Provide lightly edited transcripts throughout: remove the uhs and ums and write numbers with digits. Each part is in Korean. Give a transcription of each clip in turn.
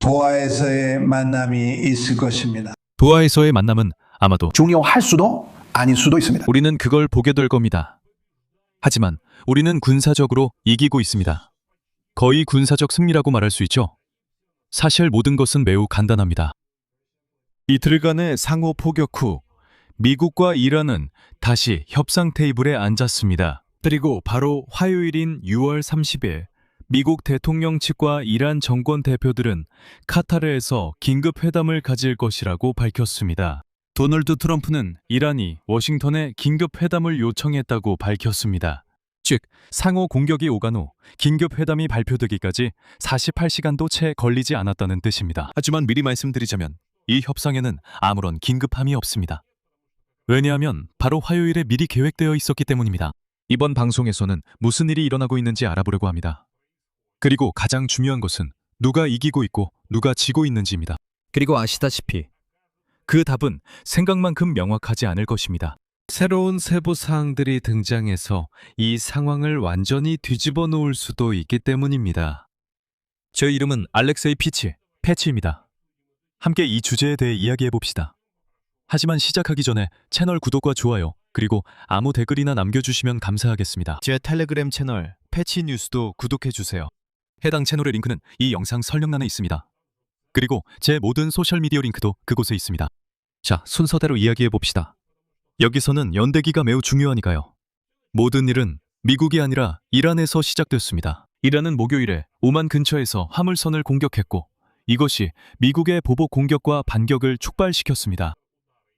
도하에서의 만남이 있을 것입니다. 도하에서의 만남은 아마도 중요할 수도 아닐 수도 있습니다. 우리는 그걸 보게 될 겁니다. 하지만 우리는 군사적으로 이기고 있습니다. 거의 군사적 승리라고 말할 수 있죠. 사실 모든 것은 매우 간단합니다. 이틀간의 상호 포격 후 미국과 이란은 다시 협상 테이블에 앉았습니다. 그리고 바로 화요일인 6월 30일 미국 대통령 측과 이란 정권 대표들은 카타르에서 긴급 회담을 가질 것이라고 밝혔습니다. 도널드 트럼프는 이란이 워싱턴에 긴급 회담을 요청했다고 밝혔습니다. 즉, 상호 공격이 오간 후 긴급 회담이 발표되기까지 48시간도 채 걸리지 않았다는 뜻입니다. 하지만 미리 말씀드리자면 이 협상에는 아무런 긴급함이 없습니다. 왜냐하면 바로 화요일에 미리 계획되어 있었기 때문입니다. 이번 방송에서는 무슨 일이 일어나고 있는지 알아보려고 합니다. 그리고 가장 중요한 것은 누가 이기고 있고 누가 지고 있는지입니다. 그리고 아시다시피 그 답은 생각만큼 명확하지 않을 것입니다. 새로운 세부 사항들이 등장해서 이 상황을 완전히 뒤집어 놓을 수도 있기 때문입니다. 제 이름은 알렉세이 패치입니다. 함께 이 주제에 대해 이야기해 봅시다. 하지만 시작하기 전에 채널 구독과 좋아요, 그리고 아무 댓글이나 남겨주시면 감사하겠습니다. 제 텔레그램 채널 패치 뉴스도 구독해주세요. 해당 채널의 링크는 이 영상 설명란에 있습니다. 그리고 제 모든 소셜미디어 링크도 그곳에 있습니다. 자, 순서대로 이야기해 봅시다. 여기서는 연대기가 매우 중요하니까요. 모든 일은 미국이 아니라 이란에서 시작됐습니다. 이란은 목요일에 오만 근처에서 화물선을 공격했고 이것이 미국의 보복 공격과 반격을 촉발시켰습니다.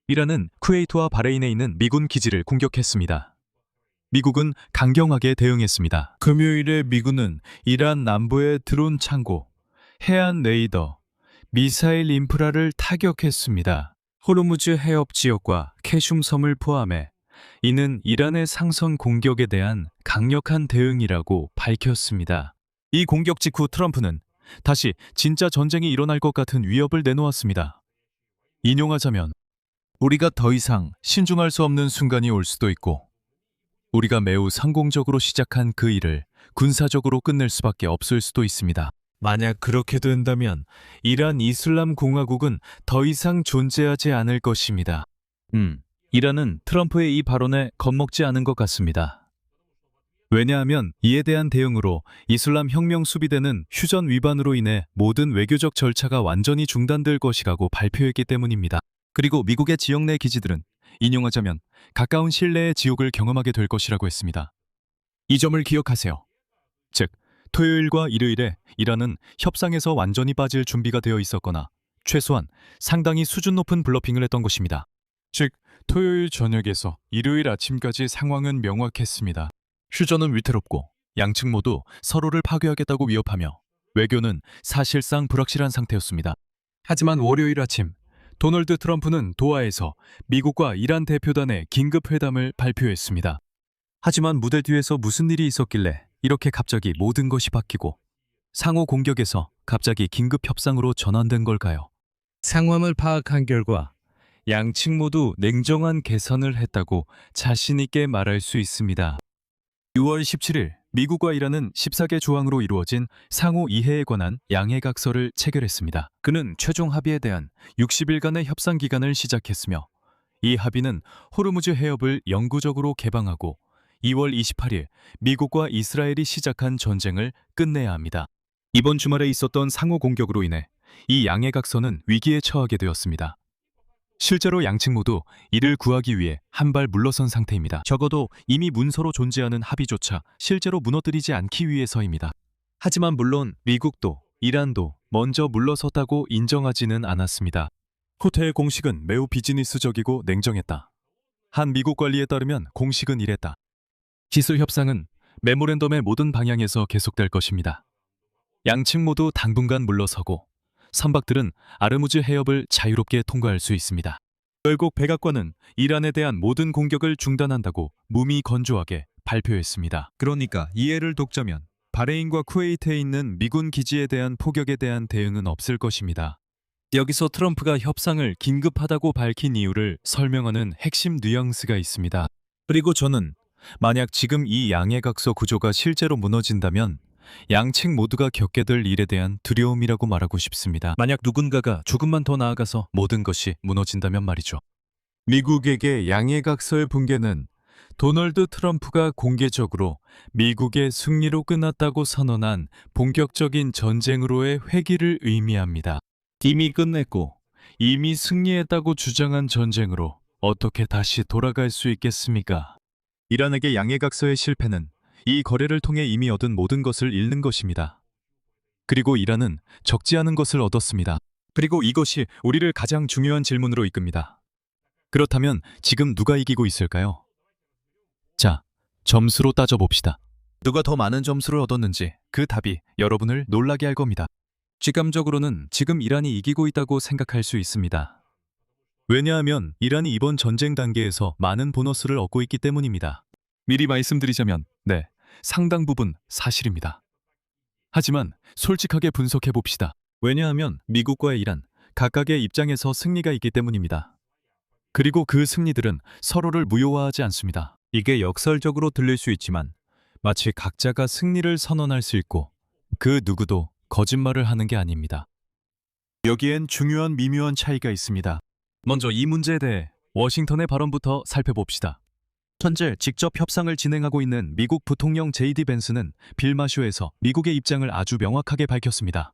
이란은 쿠웨이트와 바레인에 있는 미군 기지를 공격했습니다. 미국은 강경하게 대응했습니다. 금요일에 미군은 이란 남부의 드론 창고, 해안 레이더, 미사일 인프라를 타격했습니다. 호르무즈 해협 지역과 캐슘 섬을 포함해 이는 이란의 상선 공격에 대한 강력한 대응이라고 밝혔습니다. 이 공격 직후 트럼프는 다시 진짜 전쟁이 일어날 것 같은 위협을 내놓았습니다. 인용하자면 우리가 더 이상 신중할 수 없는 순간이 올 수도 있고 우리가 매우 성공적으로 시작한 그 일을 군사적으로 끝낼 수밖에 없을 수도 있습니다. 만약 그렇게 된다면 이란 이슬람 공화국은 더 이상 존재하지 않을 것입니다. 이란은 트럼프의 이 발언에 겁먹지 않은 것 같습니다. 왜냐하면 이에 대한 대응으로 이슬람 혁명 수비대는 휴전 위반으로 인해 모든 외교적 절차가 완전히 중단될 것이라고 발표했기 때문입니다. 그리고 미국의 지역 내 기지들은 인용하자면 가까운 실내의 지옥을 경험하게 될 것이라고 했습니다. 이 점을 기억하세요. 즉, 토요일과 일요일에 이란은 협상에서 완전히 빠질 준비가 되어 있었거나 최소한 상당히 수준 높은 블러핑을 했던 것입니다. 즉, 토요일 저녁에서 일요일 아침까지 상황은 명확했습니다. 휴전은 위태롭고 양측 모두 서로를 파괴하겠다고 위협하며 외교는 사실상 불확실한 상태였습니다. 하지만 월요일 아침 도널드 트럼프는 도하에서 미국과 이란 대표단의 긴급 회담을 발표했습니다. 하지만 무대 뒤에서 무슨 일이 있었길래 이렇게 갑자기 모든 것이 바뀌고 상호 공격에서 갑자기 긴급 협상으로 전환된 걸까요? 상황을 파악한 결과 양측 모두 냉정한 개선을 했다고 자신 있게 말할 수 있습니다. 6월 17일 미국과 이란은 14개 조항으로 이루어진 상호 이해에 관한 양해각서를 체결했습니다. 그는 최종 합의에 대한 60일간의 협상 기간을 시작했으며 이 합의는 호르무즈 해협을 영구적으로 개방하고 2월 28일 미국과 이스라엘이 시작한 전쟁을 끝내야 합니다. 이번 주말에 있었던 상호 공격으로 인해 이 양해각서는 위기에 처하게 되었습니다. 실제로 양측 모두 이를 구하기 위해 한 발 물러선 상태입니다. 적어도 이미 문서로 존재하는 합의조차 실제로 무너뜨리지 않기 위해서입니다. 하지만 물론 미국도 이란도 먼저 물러섰다고 인정하지는 않았습니다. 호텔의 공식은 매우 비즈니스적이고 냉정했다. 한 미국 관리에 따르면 공식은 이랬다. 기술 협상은 메모랜덤의 모든 방향에서 계속될 것입니다. 양측 모두 당분간 물러서고 선박들은 아르무즈 해협을 자유롭게 통과할 수 있습니다. 결국 백악관은 이란에 대한 모든 공격을 중단한다고 무미건조하게 발표했습니다. 그러니까 이해를 돕자면 바레인과 쿠웨이트에 있는 미군 기지에 대한 포격에 대한 대응은 없을 것입니다. 여기서 트럼프가 협상을 긴급하다고 밝힌 이유를 설명하는 핵심 뉘앙스가 있습니다. 그리고 저는 만약 지금 이 양해각서 구조가 실제로 무너진다면 양측 모두가 겪게 될 일에 대한 두려움이라고 말하고 싶습니다. 만약 누군가가 조금만 더 나아가서 모든 것이 무너진다면 말이죠. 미국에게 양해각서의 붕괴는 도널드 트럼프가 공개적으로 미국의 승리로 끝났다고 선언한 본격적인 전쟁으로의 회귀를 의미합니다. 이미 끝냈고 이미 승리했다고 주장한 전쟁으로 어떻게 다시 돌아갈 수 있겠습니까? 이란에게 양해각서의 실패는 이 거래를 통해 이미 얻은 모든 것을 잃는 것입니다. 그리고 이란은 적지 않은 것을 얻었습니다. 그리고 이것이 우리를 가장 중요한 질문으로 이끕니다. 그렇다면 지금 누가 이기고 있을까요? 자, 점수로 따져봅시다. 누가 더 많은 점수를 얻었는지 그 답이 여러분을 놀라게 할 겁니다. 직감적으로는 지금 이란이 이기고 있다고 생각할 수 있습니다. 왜냐하면 이란이 이번 전쟁 단계에서 많은 보너스를 얻고 있기 때문입니다. 미리 말씀드리자면, 네, 상당 부분 사실입니다. 하지만 솔직하게 분석해 봅시다. 왜냐하면 미국과 이란 각각의 입장에서 승리가 있기 때문입니다. 그리고 그 승리들은 서로를 무효화하지 않습니다. 이게 역설적으로 들릴 수 있지만 마치 각자가 승리를 선언할 수 있고 그 누구도 거짓말을 하는 게 아닙니다. 여기엔 중요한 미묘한 차이가 있습니다. 먼저 이 문제에 대해 워싱턴의 발언부터 살펴봅시다. 현재 직접 협상을 진행하고 있는 미국 부통령 J.D. 벤스는 빌마쇼에서 미국의 입장을 아주 명확하게 밝혔습니다.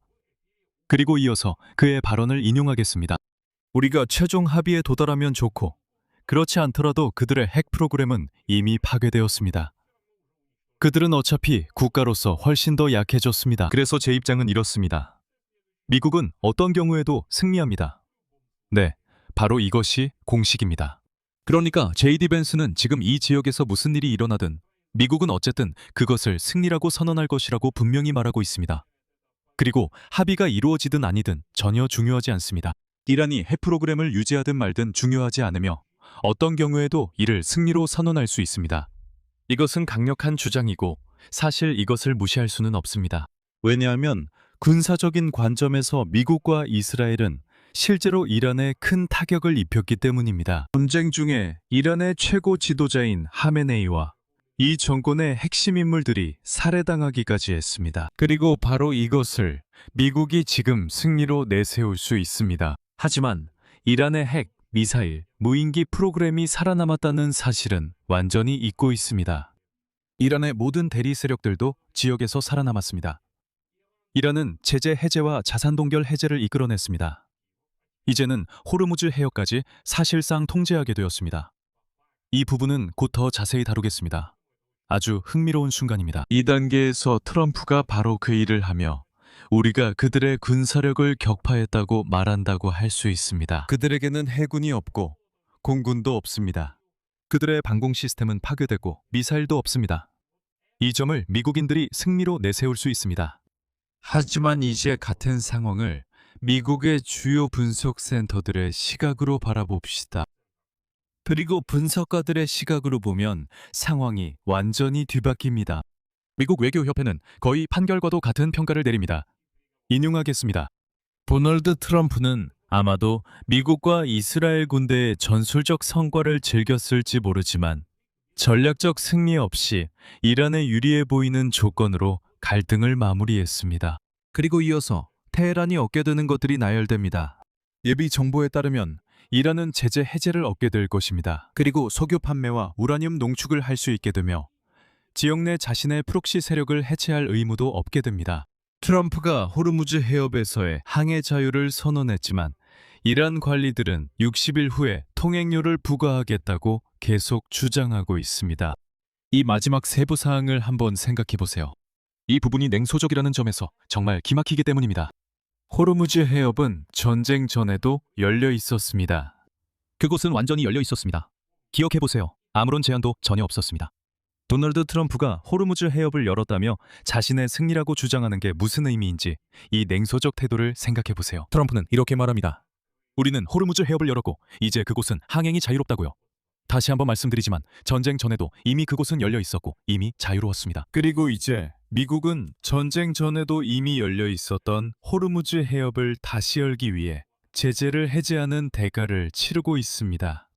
그리고 이어서 그의 발언을 인용하겠습니다. 우리가 최종 합의에 도달하면 좋고 그렇지 않더라도 그들의 핵 프로그램은 이미 파괴되었습니다. 그들은 어차피 국가로서 훨씬 더 약해졌습니다. 그래서 제 입장은 이렇습니다. 미국은 어떤 경우에도 승리합니다. 네, 바로 이것이 공식입니다. 그러니까 J.D. 벤스는 지금 이 지역에서 무슨 일이 일어나든 미국은 어쨌든 그것을 승리라고 선언할 것이라고 분명히 말하고 있습니다. 그리고 합의가 이루어지든 아니든 전혀 중요하지 않습니다. 이란이 핵 프로그램을 유지하든 말든 중요하지 않으며 어떤 경우에도 이를 승리로 선언할 수 있습니다. 이것은 강력한 주장이고 사실 이것을 무시할 수는 없습니다. 왜냐하면 군사적인 관점에서 미국과 이스라엘은 실제로 이란에 큰 타격을 입혔기 때문입니다. 전쟁 중에 이란의 최고 지도자인 하메네이와 이 정권의 핵심 인물들이 살해당하기까지 했습니다. 그리고 바로 이것을 미국이 지금 승리로 내세울 수 있습니다. 하지만 이란의 핵, 미사일, 무인기 프로그램이 살아남았다는 사실은 완전히 잊고 있습니다. 이란의 모든 대리 세력들도 지역에서 살아남았습니다. 이란은 제재 해제와 자산 동결 해제를 이끌어냈습니다. 이제는 호르무즈 해역까지 사실상 통제하게 되었습니다. 이 부분은 곧 더 자세히 다루겠습니다. 아주 흥미로운 순간입니다. 이 단계에서 트럼프가 바로 그 일을 하며 우리가 그들의 군사력을 격파했다고 말한다고 할 수 있습니다. 그들에게는 해군이 없고 공군도 없습니다. 그들의 방공 시스템은 파괴되고 미사일도 없습니다. 이 점을 미국인들이 승리로 내세울 수 있습니다. 하지만 이제 같은 상황을 미국의 주요 분석 센터들의 시각으로 바라봅시다. 그리고 분석가들의 시각으로 보면 상황이 완전히 뒤바뀝니다. 미국 외교협회는 거의 판결과도 같은 평가를 내립니다. 인용하겠습니다. 도널드 트럼프는 아마도 미국과 이스라엘 군대의 전술적 성과를 즐겼을지 모르지만 전략적 승리 없이 이란에 유리해 보이는 조건으로 갈등을 마무리했습니다. 그리고 이어서 테헤란이 얻게 되는 것들이 나열됩니다. 예비 정보에 따르면 이란은 제재 해제를 얻게 될 것입니다. 그리고 석유 판매와 우라늄 농축을 할 수 있게 되며 지역 내 자신의 프록시 세력을 해체할 의무도 없게 됩니다. 트럼프가 호르무즈 해협에서의 항해 자유를 선언했지만 이란 관리들은 60일 후에 통행료를 부과하겠다고 계속 주장하고 있습니다. 이 마지막 세부 사항을 한번 생각해 보세요. 이 부분이 냉소적이라는 점에서 정말 기막히기 때문입니다. 호르무즈 해협은 전쟁 전에도 열려 있었습니다. 그곳은 완전히 열려 있었습니다. 기억해 보세요. 아무런 제한도 전혀 없었습니다. 도널드 트럼프가 호르무즈 해협을 열었다며 자신의 승리라고 주장하는 게 무슨 의미인지 이 냉소적 태도를 생각해 보세요. 트럼프는 이렇게 말합니다. 우리는 호르무즈 해협을 열었고 이제 그곳은 항행이 자유롭다고요. 다시 한번 말씀드리지만 전쟁 전에도 이미 그곳은 열려 있었고 이미 자유로웠습니다. 그리고 이제 미국은 전쟁 전에도 이미 열려 있었던 호르무즈 해협을 다시 열기 위해 제재를 해제하는 대가를 치르고 있습니다.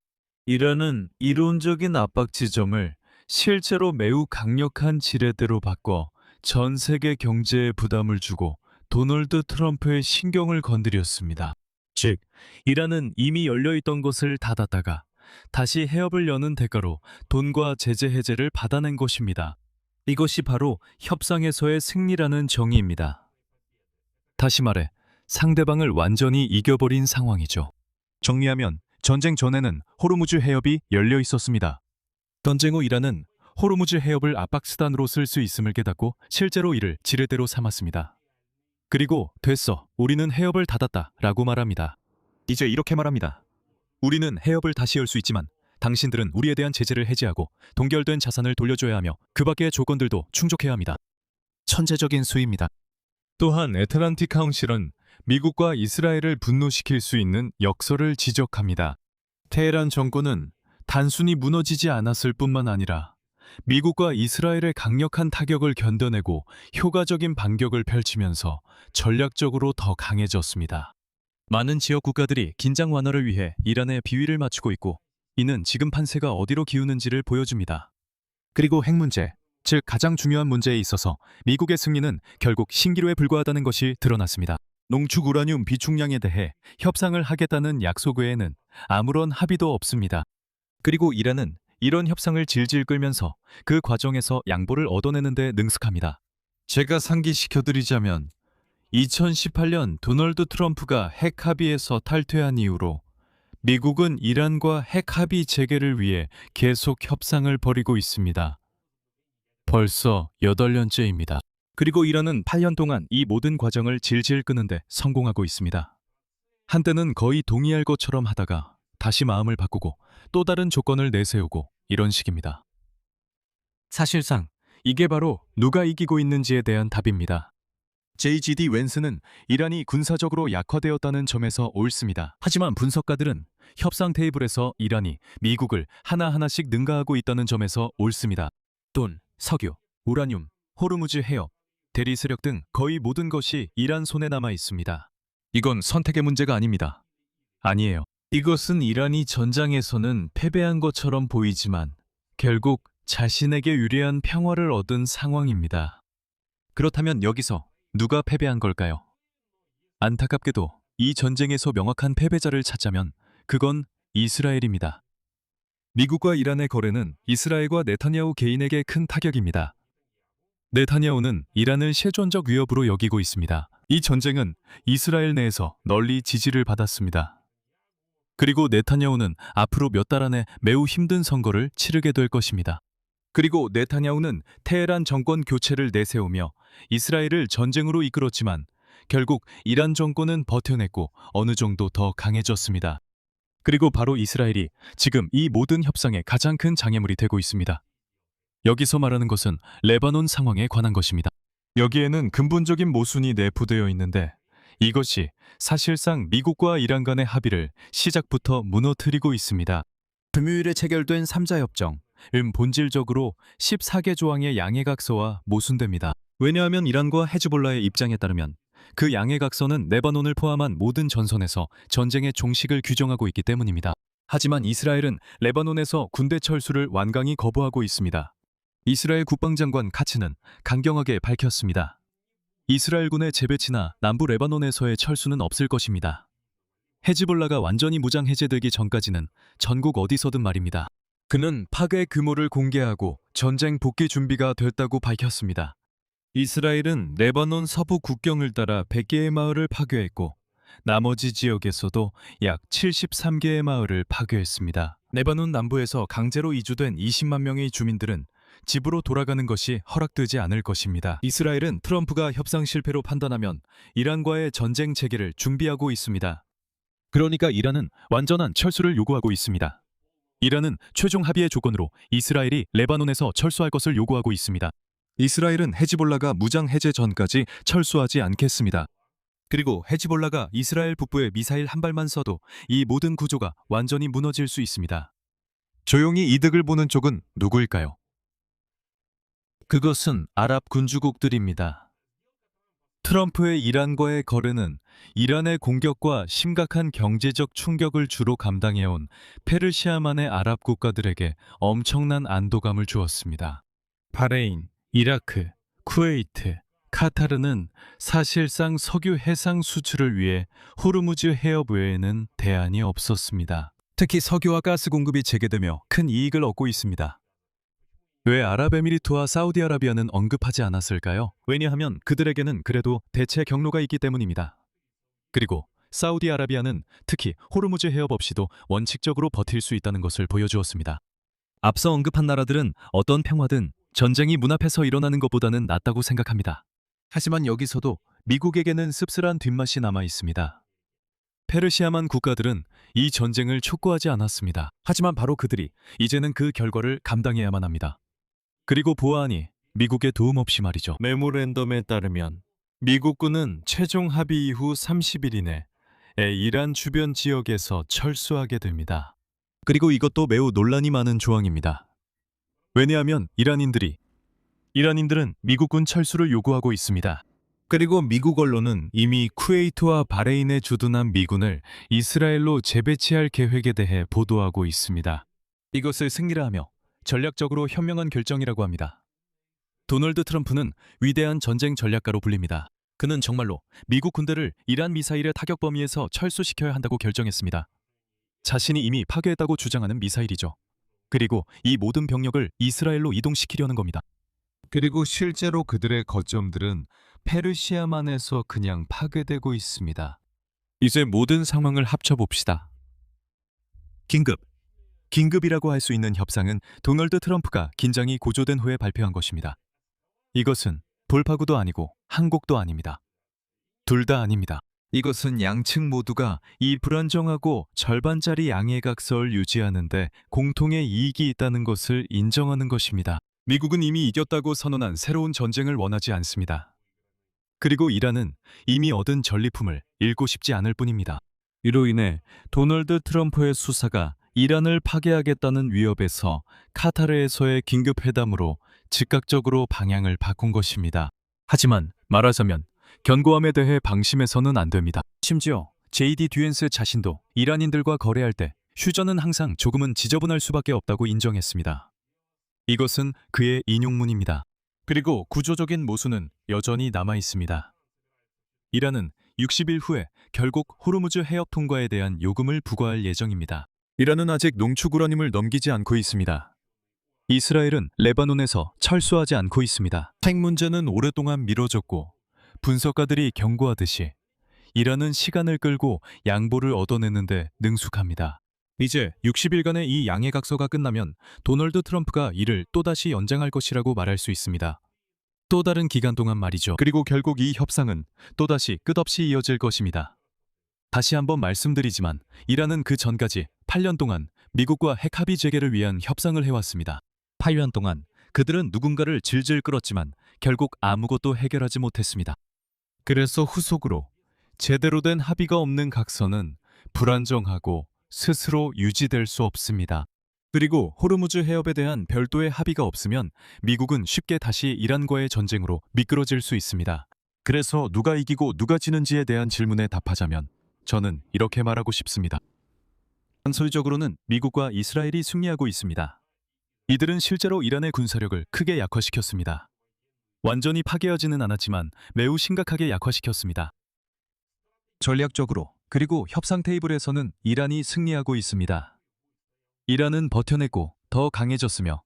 이란은 이론적인 압박 지점을 실제로 매우 강력한 지뢰대로 바꿔 전 세계 경제에 부담을 주고 도널드 트럼프의 신경을 건드렸습니다. 즉, 이란은 이미 열려있던 것을 닫았다가 다시 해협을 여는 대가로 돈과 제재 해제를 받아낸 것입니다. 이것이 바로 협상에서의 승리라는 정의입니다. 다시 말해 상대방을 완전히 이겨버린 상황이죠. 정리하면 전쟁 전에는 호르무즈 해협이 열려 있었습니다. 전쟁 후 이란은 호르무즈 해협을 압박수단으로 쓸 수 있음을 깨닫고 실제로 이를 지뢰대로 삼았습니다. 그리고 됐어, 우리는 해협을 닫았다 라고 말합니다. 이제 이렇게 말합니다. 우리는 해협을 다시 열 수 있지만 당신들은 우리에 대한 제재를 해제하고 동결된 자산을 돌려줘야 하며 그 밖의 조건들도 충족해야 합니다. 천재적인 수위입니다. 또한 애틀란틱 카운실은 미국과 이스라엘을 분노시킬 수 있는 역설을 지적합니다. 테헤란 정권은 단순히 무너지지 않았을 뿐만 아니라 미국과 이스라엘의 강력한 타격을 견뎌내고 효과적인 반격을 펼치면서 전략적으로 더 강해졌습니다. 많은 지역 국가들이 긴장 완화를 위해 이란에 비위를 맞추고 있고 이는 지금 판세가 어디로 기우는지를 보여줍니다. 그리고 핵 문제, 즉 가장 중요한 문제에 있어서 미국의 승리는 결국 신기루에 불과하다는 것이 드러났습니다. 농축 우라늄 비축량에 대해 협상을 하겠다는 약속 외에는 아무런 합의도 없습니다. 그리고 이란은 이런 협상을 질질 끌면서 그 과정에서 양보를 얻어내는 데 능숙합니다. 제가 상기시켜드리자면 2018년 도널드 트럼프가 핵 합의에서 탈퇴한 이후로 미국은 이란과 핵 합의 재개를 위해 계속 협상을 벌이고 있습니다. 벌써 8년째입니다. 그리고 이란은 8년 동안 이 모든 과정을 질질 끄는데 성공하고 있습니다. 한때는 거의 동의할 것처럼 하다가 다시 마음을 바꾸고 또 다른 조건을 내세우고 이런 식입니다. 사실상 이게 바로 누가 이기고 있는지에 대한 답입니다. JGD 웬스는 이란이 군사적으로 약화되었다는 점에서 옳습니다. 하지만 분석가들은 협상 테이블에서 이란이 미국을 하나하나씩 능가하고 있다는 점에서 옳습니다. 돈, 석유, 우라늄, 호르무즈 해협, 대리 세력 등 거의 모든 것이 이란 손에 남아 있습니다. 이건 선택의 문제가 아닙니다. 아니에요. 이것은 이란이 전장에서는 패배한 것처럼 보이지만 결국 자신에게 유리한 평화를 얻은 상황입니다. 그렇다면 여기서 누가 패배한 걸까요? 안타깝게도 이 전쟁에서 명확한 패배자를 찾자면 그건 이스라엘입니다. 미국과 이란의 거래는 이스라엘과 네타냐후 개인에게 큰 타격입니다. 네타냐후는 이란을 실존적 위협으로 여기고 있습니다. 이 전쟁은 이스라엘 내에서 널리 지지를 받았습니다. 그리고 네타냐후는 앞으로 몇 달 안에 매우 힘든 선거를 치르게 될 것입니다. 그리고 네타냐후는 테헤란 정권 교체를 내세우며 이스라엘을 전쟁으로 이끌었지만 결국 이란 정권은 버텨냈고 어느 정도 더 강해졌습니다. 그리고 바로 이스라엘이 지금 이 모든 협상의 가장 큰 장애물이 되고 있습니다. 여기서 말하는 것은 레바논 상황에 관한 것입니다. 여기에는 근본적인 모순이 내포되어 있는데 이것이 사실상 미국과 이란 간의 합의를 시작부터 무너뜨리고 있습니다. 금요일에 체결된 3자 협정, 본질적으로 14개 조항의 양해각서와 모순됩니다. 왜냐하면 이란과 헤즈볼라의 입장에 따르면 그 양해각서는 레바논을 포함한 모든 전선에서 전쟁의 종식을 규정하고 있기 때문입니다. 하지만 이스라엘은 레바논에서 군대 철수를 완강히 거부하고 있습니다. 이스라엘 국방장관 카츠는 강경하게 밝혔습니다. 이스라엘군의 재배치나 남부 레바논에서의 철수는 없을 것입니다. 헤즈볼라가 완전히 무장 해제되기 전까지는 전국 어디서든 말입니다. 그는 파괴 규모를 공개하고 전쟁 복귀 준비가 됐다고 밝혔습니다. 이스라엘은 레바논 서부 국경을 따라 100개의 마을을 파괴했고 나머지 지역에서도 약 73개의 마을을 파괴했습니다. 레바논 남부에서 강제로 이주된 20만 명의 주민들은 집으로 돌아가는 것이 허락되지 않을 것입니다. 이스라엘은 트럼프가 협상 실패로 판단하면 이란과의 전쟁 재개를 준비하고 있습니다. 그러니까 이란은 완전한 철수를 요구하고 있습니다. 이란은 최종 합의의 조건으로 이스라엘이 레바논에서 철수할 것을 요구하고 있습니다. 이스라엘은 헤즈볼라가 무장 해제 전까지 철수하지 않겠습니다. 그리고 헤즈볼라가 이스라엘 북부에 미사일 한 발만 쏴도 이 모든 구조가 완전히 무너질 수 있습니다. 조용히 이득을 보는 쪽은 누구일까요? 그것은 아랍 군주국들입니다. 트럼프의 이란과의 거래는 이란의 공격과 심각한 경제적 충격을 주로 감당해온 페르시아만의 아랍 국가들에게 엄청난 안도감을 주었습니다. 바레인, 이라크, 쿠웨이트, 카타르는 사실상 석유 해상 수출을 위해 호르무즈 해협 외에는 대안이 없었습니다. 특히 석유와 가스 공급이 재개되며 큰 이익을 얻고 있습니다. 왜 아랍에미리트와 사우디아라비아는 언급하지 않았을까요? 왜냐하면 그들에게는 그래도 대체 경로가 있기 때문입니다. 그리고 사우디아라비아는 특히 호르무즈 해협 없이도 원칙적으로 버틸 수 있다는 것을 보여주었습니다. 앞서 언급한 나라들은 어떤 평화든 전쟁이 문 앞에서 일어나는 것보다는 낫다고 생각합니다. 하지만 여기서도 미국에게는 씁쓸한 뒷맛이 남아 있습니다. 페르시아만 국가들은 이 전쟁을 촉구하지 않았습니다. 하지만 바로 그들이 이제는 그 결과를 감당해야만 합니다. 그리고 보아하니 미국의 도움 없이 말이죠. 메모랜덤에 따르면 미국군은 최종 합의 이후 30일 이내에 이란 주변 지역에서 철수하게 됩니다. 그리고 이것도 매우 논란이 많은 조항입니다. 왜냐하면 이란인들은 미국군 철수를 요구하고 있습니다. 그리고 미국 언론은 이미 쿠웨이트와 바레인에 주둔한 미군을 이스라엘로 재배치할 계획에 대해 보도하고 있습니다. 이것을 승리라 하며 전략적으로 현명한 결정이라고 합니다. 도널드 트럼프는 위대한 전쟁 전략가로 불립니다. 그는 정말로 미국 군대를 이란 미사일의 타격 범위에서 철수시켜야 한다고 결정했습니다. 자신이 이미 파괴했다고 주장하는 미사일이죠. 그리고 이 모든 병력을 이스라엘로 이동시키려는 겁니다. 그리고 실제로 그들의 거점들은 페르시아만에서 그냥 파괴되고 있습니다. 이제 모든 상황을 합쳐봅시다. 긴급이라고 할 수 있는 협상은 도널드 트럼프가 긴장이 고조된 후에 발표한 것입니다. 이것은 돌파구도 아니고 항복도 아닙니다. 둘 다 아닙니다. 이것은 양측 모두가 이 불안정하고 절반짜리 양해각서를 유지하는데 공통의 이익이 있다는 것을 인정하는 것입니다. 미국은 이미 이겼다고 선언한 새로운 전쟁을 원하지 않습니다. 그리고 이란은 이미 얻은 전리품을 잃고 싶지 않을 뿐입니다. 이로 인해 도널드 트럼프의 수사가 이란을 파괴하겠다는 위협에서 카타르에서의 긴급회담으로 즉각적으로 방향을 바꾼 것입니다. 하지만 말하자면 견고함에 대해 방심해서는 안 됩니다. 심지어 JD 듀엔스 자신도 이란인들과 거래할 때 휴전은 항상 조금은 지저분할 수밖에 없다고 인정했습니다. 이것은 그의 인용문입니다. 그리고 구조적인 모순은 여전히 남아 있습니다. 이란은 60일 후에 결국 호르무즈 해협 통과에 대한 요금을 부과할 예정입니다. 이란은 아직 농축 우라늄을 넘기지 않고 있습니다. 이스라엘은 레바논에서 철수하지 않고 있습니다. 핵 문제는 오랫동안 미뤄졌고 분석가들이 경고하듯이 이란은 시간을 끌고 양보를 얻어내는데 능숙합니다. 이제 60일간의 이 양해각서가 끝나면 도널드 트럼프가 이를 또다시 연장할 것이라고 말할 수 있습니다. 또 다른 기간 동안 말이죠. 그리고 결국 이 협상은 또다시 끝없이 이어질 것입니다. 다시 한번 말씀드리지만 이란은 그 전까지 8년 동안 미국과 핵 합의 재개를 위한 협상을 해왔습니다. 8년 동안 그들은 누군가를 질질 끌었지만 결국 아무것도 해결하지 못했습니다. 그래서 후속으로 제대로 된 합의가 없는 각서는 불안정하고 스스로 유지될 수 없습니다. 그리고 호르무즈 해협에 대한 별도의 합의가 없으면 미국은 쉽게 다시 이란과의 전쟁으로 미끄러질 수 있습니다. 그래서 누가 이기고 누가 지는지에 대한 질문에 답하자면 저는 이렇게 말하고 싶습니다. 한솔적으로는 미국과 이스라엘이 승리하고 있습니다. 이들은 실제로 이란의 군사력을 크게 약화시켰습니다. 완전히 파괴하지는 않았지만 매우 심각하게 약화시켰습니다. 전략적으로 그리고 협상 테이블에서는 이란이 승리하고 있습니다. 이란은 버텨냈고 더 강해졌으며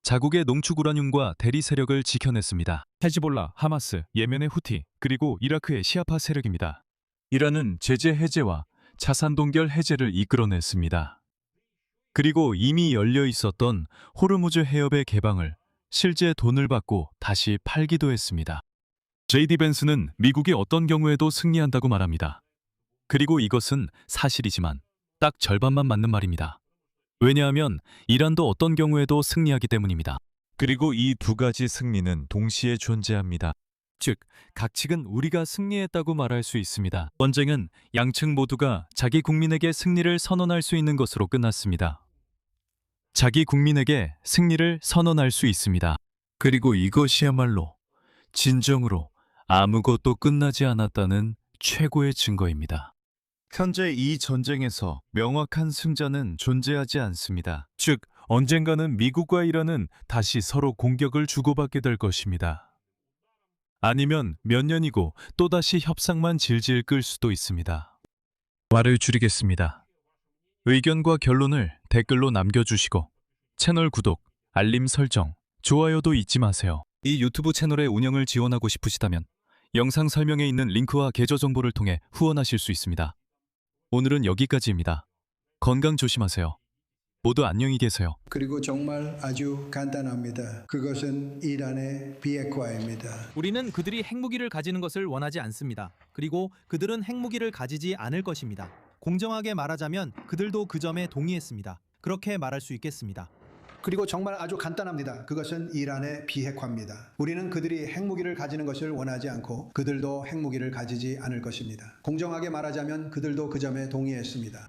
자국의 농축 우라늄과 대리 세력을 지켜냈습니다. 헤즈볼라, 하마스, 예멘의 후티, 그리고 이라크의 시아파 세력입니다. 이란은 제재 해제와 자산 동결 해제를 이끌어냈습니다. 그리고 이미 열려 있었던 호르무즈 해협의 개방을 실제 돈을 받고 다시 팔기도 했습니다. JD 벤스는 미국이 어떤 경우에도 승리한다고 말합니다. 그리고 이것은 사실이지만 딱 절반만 맞는 말입니다. 왜냐하면 이란도 어떤 경우에도 승리하기 때문입니다. 그리고 이 두 가지 승리는 동시에 존재합니다. 즉, 각 측은 우리가 승리했다고 말할 수 있습니다. 전쟁은 양측 모두가 자기 국민에게 승리를 선언할 수 있는 것으로 끝났습니다. 자기 국민에게 승리를 선언할 수 있습니다. 그리고 이것이야말로 진정으로 아무것도 끝나지 않았다는 최고의 증거입니다. 현재 이 전쟁에서 명확한 승자는 존재하지 않습니다. 즉, 언젠가는 미국과 이란은 다시 서로 공격을 주고받게 될 것입니다. 아니면 몇 년이고 또다시 협상만 질질 끌 수도 있습니다. 말을 줄이겠습니다. 의견과 결론을 댓글로 남겨주시고 채널 구독, 알림 설정, 좋아요도 잊지 마세요. 이 유튜브 채널의 운영을 지원하고 싶으시다면 영상 설명에 있는 링크와 계좌 정보를 통해 후원하실 수 있습니다. 오늘은 여기까지입니다. 건강 조심하세요. 모두 안녕히 계세요. 그리고 정말 아주 간단합니다. 그것은 이란의 비핵화입니다. 우리는 그들이 핵무기를 가지는 것을 원하지 않습니다. 그리고 그들은 핵무기를 가지지 않을 것입니다. 공정하게 말하자면 그들도 그 점에 동의했습니다. 그렇게 말할 수 있겠습니다. 그리고 정말 아주 간단합니다. 그것은 이란의 비핵화입니다. 우리는 그들이 핵무기를 가지는 것을 원하지 않고 그들도 핵무기를 가지지 않을 것입니다. 공정하게 말하자면 그들도 그 점에 동의했습니다.